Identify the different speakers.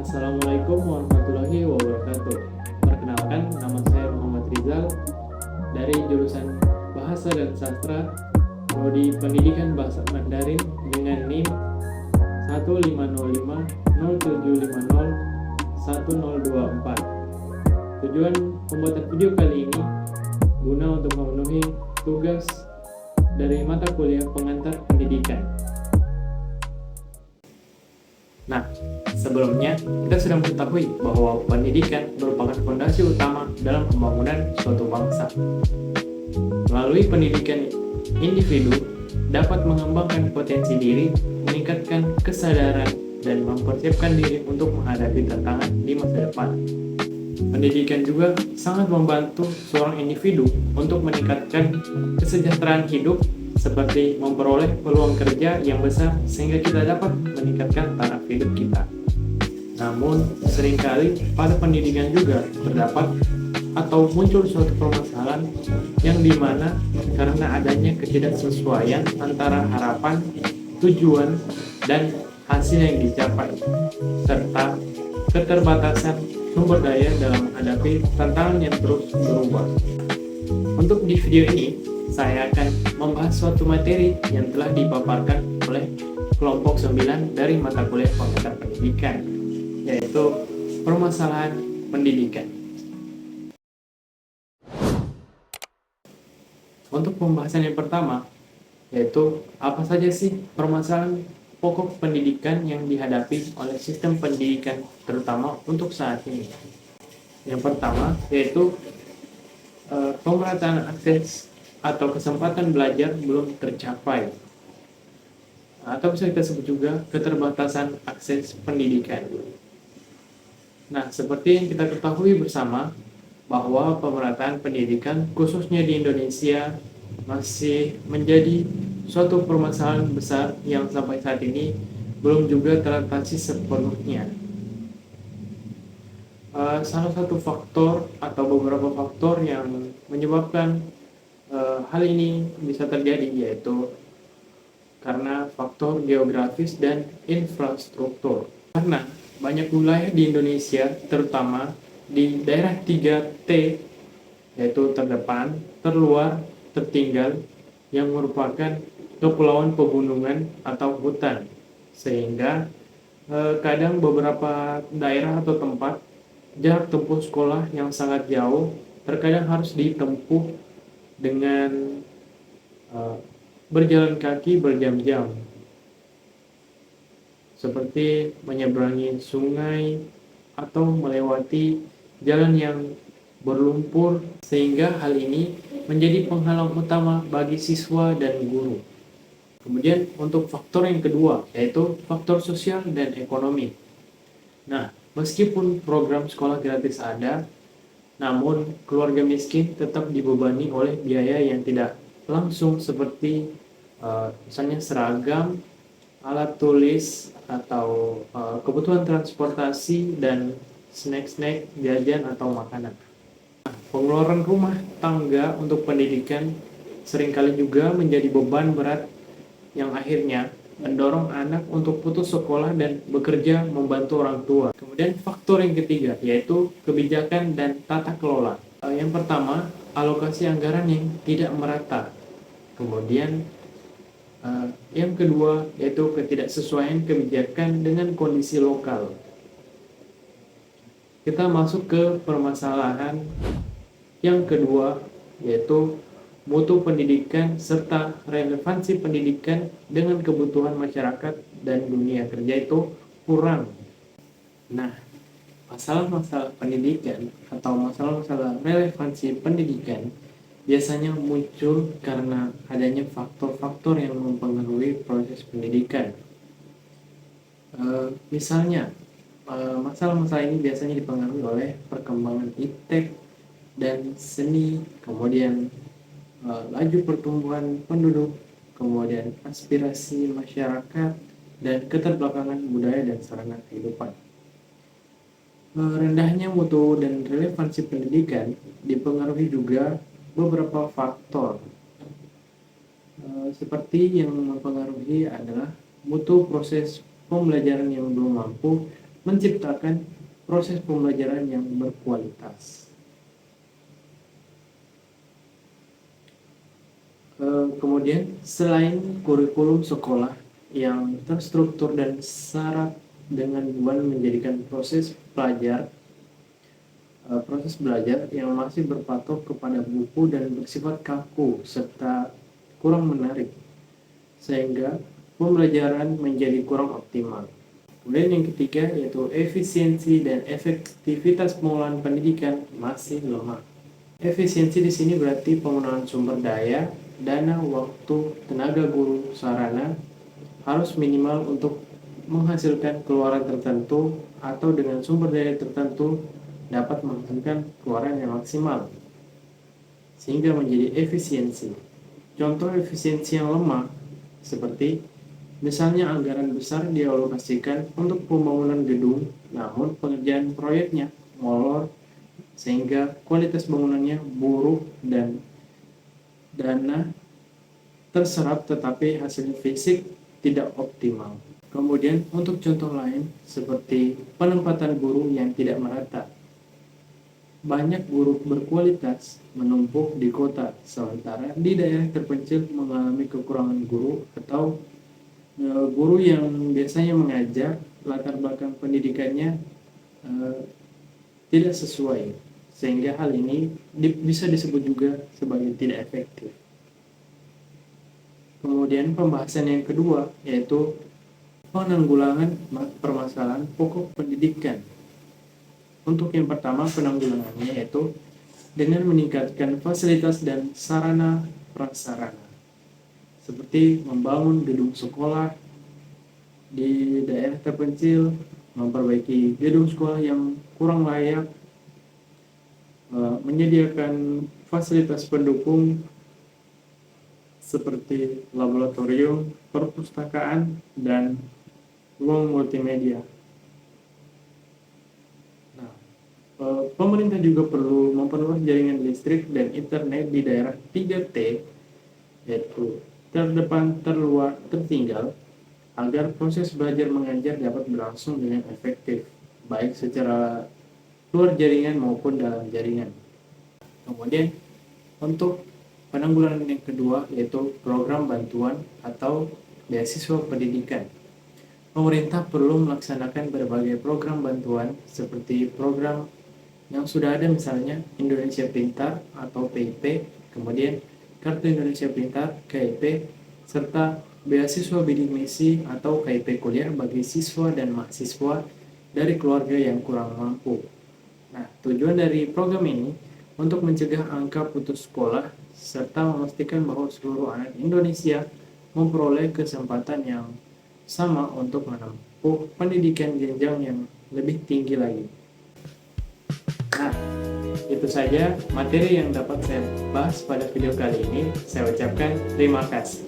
Speaker 1: Assalamualaikum warahmatullahi wabarakatuh. Perkenalkan, nama saya Muhammad Rizal dari jurusan Bahasa dan Sastra, Prodi Pendidikan Bahasa Mandarin dengan NIM 1505007501024. Tujuan pembuatan video kali ini guna untuk memenuhi tugas dari mata kuliah pengantar pendidikan. Nah, sebelumnya kita sudah mengetahui bahwa pendidikan merupakan fondasi utama dalam pembangunan suatu bangsa. Melalui pendidikan, individu dapat mengembangkan potensi diri, meningkatkan kesadaran, dan mempersiapkan diri untuk menghadapi tantangan di masa depan. Pendidikan juga sangat membantu seorang individu untuk meningkatkan kesejahteraan hidup, seperti memperoleh peluang kerja yang besar sehingga kita dapat meningkatkan taraf hidup kita. Namun, seringkali pada pendidikan juga terdapat atau muncul suatu permasalahan yang dimana karena adanya ketidaksesuaian antara harapan, tujuan, dan hasil yang dicapai, serta keterbatasan sumber daya dalam menghadapi tantangan yang terus berubah. Untuk di video ini, saya akan membahas suatu materi yang telah dipaparkan oleh kelompok 9 dari mata kuliah pengantar pendidikan, yaitu permasalahan pendidikan. Untuk pembahasan yang pertama, yaitu apa saja sih permasalahan pokok pendidikan yang dihadapi oleh sistem pendidikan, terutama untuk saat ini. Yang pertama, yaitu pemerataan akses atau kesempatan belajar belum tercapai, atau bisa kita sebut juga keterbatasan akses pendidikan. Nah, seperti yang kita ketahui bersama bahwa pemerataan pendidikan khususnya di Indonesia masih menjadi suatu permasalahan besar yang sampai saat ini belum juga teratasi sepenuhnya. Salah satu faktor atau beberapa faktor yang menyebabkan hal ini bisa terjadi yaitu karena faktor geografis dan infrastruktur. Karena banyak wilayah di Indonesia, terutama di daerah 3T, yaitu terdepan, terluar, tertinggal, yang merupakan kepulauan pegunungan atau hutan, sehingga kadang beberapa daerah atau tempat jarak tempuh sekolah yang sangat jauh terkadang harus ditempuh dengan berjalan kaki berjam-jam, seperti menyeberangi sungai atau melewati jalan yang berlumpur, sehingga hal ini menjadi penghalang utama bagi siswa dan guru. Kemudian untuk faktor yang kedua, yaitu faktor sosial dan ekonomi. Nah, meskipun program sekolah gratis ada, namun keluarga miskin tetap dibebani oleh biaya yang tidak langsung seperti misalnya seragam, alat tulis, atau kebutuhan transportasi dan snack-snack, jajan atau makanan. Pengeluaran rumah tangga untuk pendidikan seringkali juga menjadi beban berat yang akhirnya mendorong anak untuk putus sekolah dan bekerja membantu orang tua. Kemudian faktor yang ketiga, yaitu kebijakan dan tata kelola. Yang pertama, alokasi anggaran yang tidak merata. Kemudian yang kedua, yaitu ketidaksesuaian kebijakan dengan kondisi lokal. Kita masuk ke permasalahan yang kedua, yaitu mutu pendidikan serta relevansi pendidikan dengan kebutuhan masyarakat dan dunia kerja itu kurang. Nah, masalah-masalah pendidikan atau masalah-masalah relevansi pendidikan biasanya muncul karena adanya faktor-faktor yang mempengaruhi proses pendidikan. Misalnya, masalah-masalah ini biasanya dipengaruhi oleh perkembangan iptek dan seni, kemudian laju pertumbuhan penduduk, kemudian aspirasi masyarakat, dan keterbelakangan budaya dan sarana kehidupan. Rendahnya mutu dan relevansi pendidikan dipengaruhi juga beberapa faktor, seperti yang mempengaruhi adalah mutu proses pembelajaran yang belum mampu menciptakan proses pembelajaran yang berkualitas. Kemudian, selain kurikulum sekolah yang terstruktur dan syarat dengan beban menjadikan proses belajar yang masih berpatok kepada buku dan bersifat kaku serta kurang menarik, sehingga pembelajaran menjadi kurang optimal. Kemudian yang ketiga yaitu efisiensi dan efektivitas pengelolaan pendidikan masih lemah. Efisiensi di sini berarti penggunaan sumber daya, dana, waktu, tenaga guru, sarana harus minimal untuk menghasilkan keluaran tertentu atau dengan sumber daya tertentu dapat menghasilkan keluaran yang maksimal sehingga menjadi efisiensi. Contoh efisiensi yang lemah seperti misalnya anggaran besar dialokasikan untuk pembangunan gedung, namun pengerjaan proyeknya molor sehingga kualitas bangunannya buruk dan dana terserap tetapi hasil fisik tidak optimal. Kemudian untuk contoh lain seperti penempatan guru yang tidak merata. Banyak guru berkualitas menumpuk di kota, sementara di daerah terpencil mengalami kekurangan guru atau guru yang biasanya mengajar latar belakang pendidikannya tidak sesuai, sehingga hal ini bisa disebut juga sebagai tidak efektif. Kemudian pembahasan yang kedua yaitu penanggulangan permasalahan pokok pendidikan. Untuk yang pertama penanggulangannya yaitu dengan meningkatkan fasilitas dan sarana prasarana seperti membangun gedung sekolah di daerah terpencil, memperbaiki gedung sekolah yang kurang layak, menyediakan fasilitas pendukung seperti laboratorium, perpustakaan, dan ruang multimedia. Nah, pemerintah juga perlu memperluas jaringan listrik dan internet di daerah 3T, yaitu terdepan, terluar, tertinggal, agar proses belajar mengajar dapat berlangsung dengan efektif, baik secara luar jaringan maupun dalam jaringan. Kemudian untuk penanggulangan yang kedua yaitu program bantuan atau beasiswa pendidikan. Pemerintah perlu melaksanakan berbagai program bantuan seperti program yang sudah ada misalnya Indonesia Pintar atau PIP, kemudian Kartu Indonesia Pintar KIP, serta beasiswa bidik misi atau KIP kuliah bagi siswa dan mahasiswa dari keluarga yang kurang mampu. Nah, tujuan dari program ini untuk mencegah angka putus sekolah serta memastikan bahwa seluruh anak Indonesia memperoleh kesempatan yang sama untuk menempuh pendidikan jenjang yang lebih tinggi lagi. Nah, itu saja materi yang dapat saya bahas pada video kali ini. Saya ucapkan terima kasih.